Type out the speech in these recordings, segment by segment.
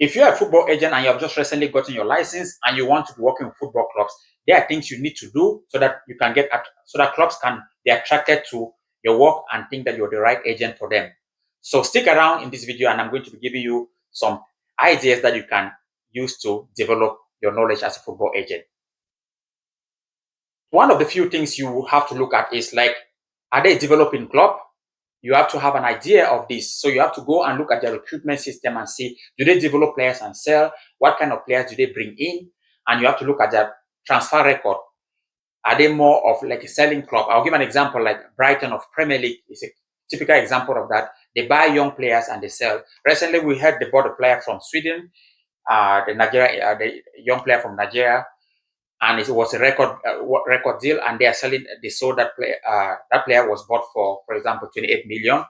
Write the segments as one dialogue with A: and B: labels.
A: If you're a football agent and you have just recently gotten your license and you want to be working with football clubs, there are things you need to do so that you can so that clubs can be attracted to your work and think that you're the right agent for them. So stick around in this video and I'm going to be giving you some ideas that you can use to develop your knowledge as a football agent. One of the few things you have to look at is like, are they a developing club? You have to have an idea of this. So you have to go and look at the recruitment system and see, do they develop players and sell? What kind of players do they bring in? And you have to look at their transfer record. Are they more of like a selling club? I'll give an example, like Brighton of Premier League is a typical example of that. They buy young players and they sell. Recently, we heard they bought a player from Sweden, the young player from Nigeria, and it was a record deal, and they are selling. They sold that player. That player was bought for example, 28 million,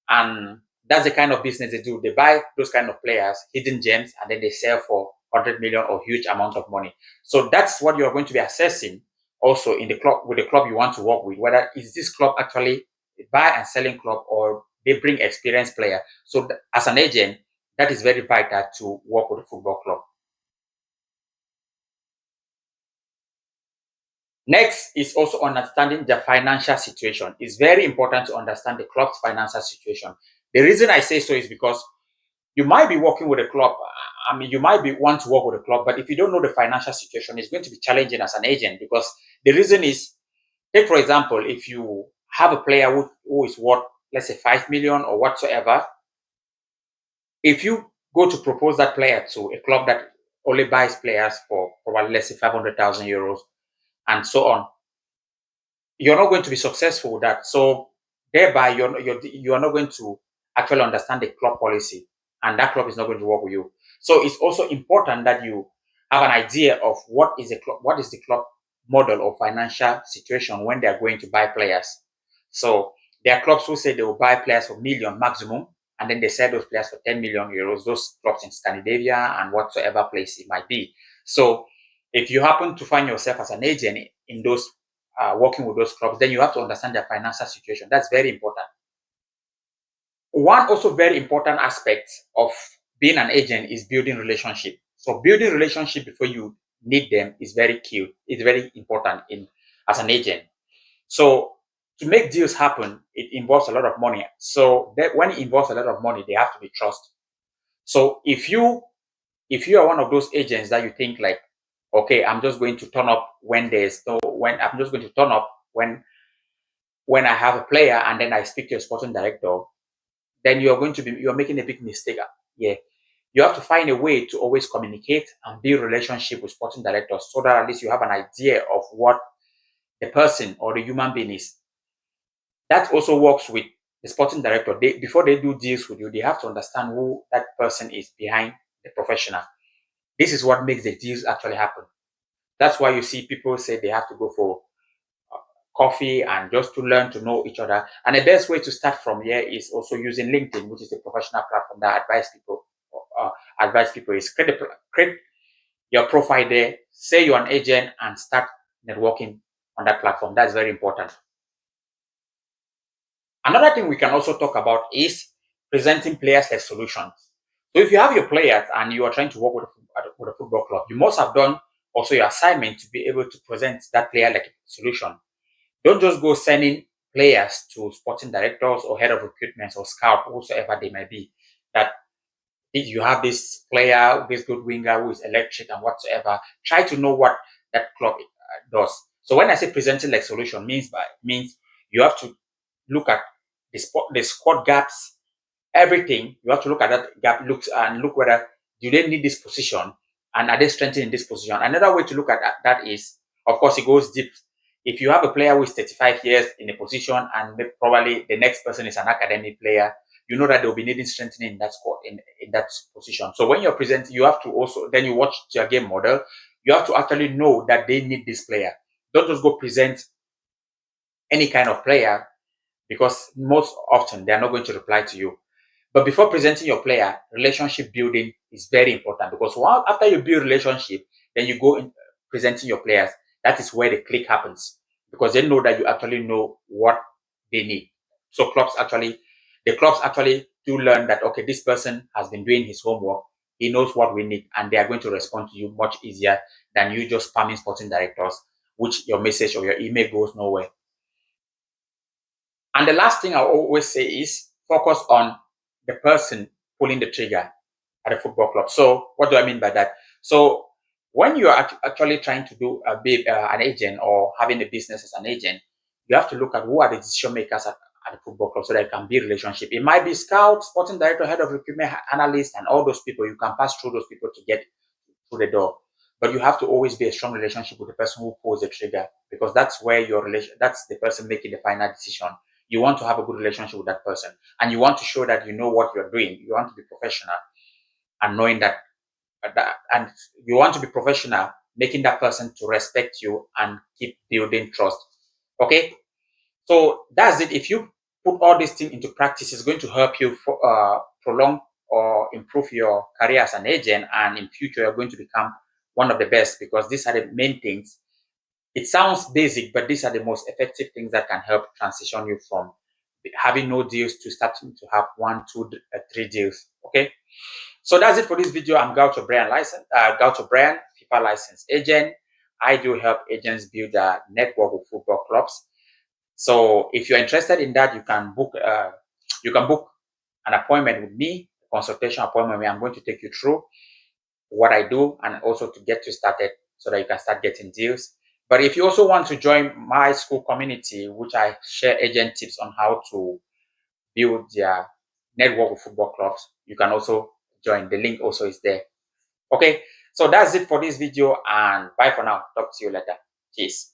A: and that's the kind of business they do. They buy those kind of players, hidden gems, and then they sell for 100 million or huge amount of money. So that's what you're going to be assessing also in the club, with the club you want to work with, whether is this club actually a buy and selling club or they bring experienced player. So as an agent, that is very vital to work with a football club. Next is also understanding the financial situation. It's very important to understand the club's financial situation. The reason I say so is because you might be working with a club. I mean, you might want to work with a club, but if you don't know the financial situation, it's going to be challenging as an agent, because the reason is, take for example, if you have a player who is worth, let's say 5 million or whatsoever, if you go to propose that player to a club that only buys players for probably, let's say 500,000 euros and so on, you're not going to be successful with that. So thereby, you're not going to actually understand the club policy, and that club is not going to work with you. So it's also important that you have an idea of what is the club model or financial situation when they are going to buy players. So there are clubs who say they will buy players for million maximum, and then they sell those players for 10 million euros. Those clubs in Scandinavia and whatsoever place it might be. So if you happen to find yourself as an agent in those working with those clubs, then you have to understand their financial situation. That's very important. One also very important aspect of being an agent is building relationship. So building relationship before you need them is very key. It's very important as an agent. So to make deals happen, it involves a lot of money. So that when it involves a lot of money, they have to be trust. So if you are one of those agents that you think like, okay, I'm just going to turn up when I'm just going to turn up when I have a player and then I speak to a sporting director, then you're making a big mistake. Yeah. You have to find a way to always communicate and build relationship with sporting directors so that at least you have an idea of what the person or the human being is. That also works with the sporting director. Before they do deals with you, they have to understand who that person is behind the professional. This is what makes the deals actually happen. That's why you see people say they have to go for coffee and just to learn to know each other. And the best way to start from here is also using LinkedIn, which is a professional platform that advise people is create your profile there, say you're an agent, and start networking on that platform. That's very important. Another thing we can also talk about is presenting players as solutions. So if you have your players and you are trying to work with a football club, you must have done also your assignment to be able to present that player like a solution. Don't just go sending players to sporting directors or head of recruitment or scout, whosoever they may be, that if you have this player, this good winger who is electric and whatsoever, try to know what that club does. So when I say presenting like solution, means you have to look at the squad gaps, everything. You have to look at that gap, look whether do they need this position and are they strengthening this position. Another way to look at that is, of course, it goes deep. If you have a player who is 35 years in a position and probably the next person is an academic player, you know that they'll be needing strengthening in that squad, in that position. So when you're presenting, you have to also, then you watch your game model, you have to actually know that they need this player. Don't just go present any kind of player, because most often they are not going to reply to you. But before presenting your player, relationship building is very important, because after you build relationship, then you go in presenting your players. That is where the click happens, because they know that you actually know what they need. So the clubs actually do learn that, okay, this person has been doing his homework He knows what we need, and they are going to respond to you much easier than you just spamming sporting directors, which your message or your email goes nowhere. And the last thing I always say is focus on the person pulling the trigger at a football club. So what do I mean by that? So when you are actually trying to do an agent or having a business as an agent, you have to look at who are the decision makers at the football club so that it can be a relationship. It might be scout, sporting director, head of recruitment, analyst, and all those people. You can pass through those people to get through the door. But you have to always be a strong relationship with the person who pulls the trigger, because that's where that's the person making the final decision. You want to have a good relationship with that person, and you want to show that you know what you're doing. You want to be professional and knowing and you want to be professional, making that person to respect you and keep building trust. Okay, so that's it. If you put all these things into practice, it's going to help you prolong or improve your career as an agent, and in future you're going to become one of the best, because these are the main things. It sounds basic, but these are the most effective things that can help transition you from having no deals to starting to have 1, 2, 3 deals. Okay, so that's it for this video. I'm Gaucho Brian, FIFA licensed agent. I do help agents build a network with football clubs. So if you're interested in that, you can book an appointment with me, a consultation appointment where I'm going to take you through what I do and also to get you started so that you can start getting deals. But if you also want to join my Skool community, which I share agent tips on how to build their network with football clubs, you can also join. The link also is there. Okay, so that's it for this video, and bye for now. Talk to you later. Cheers.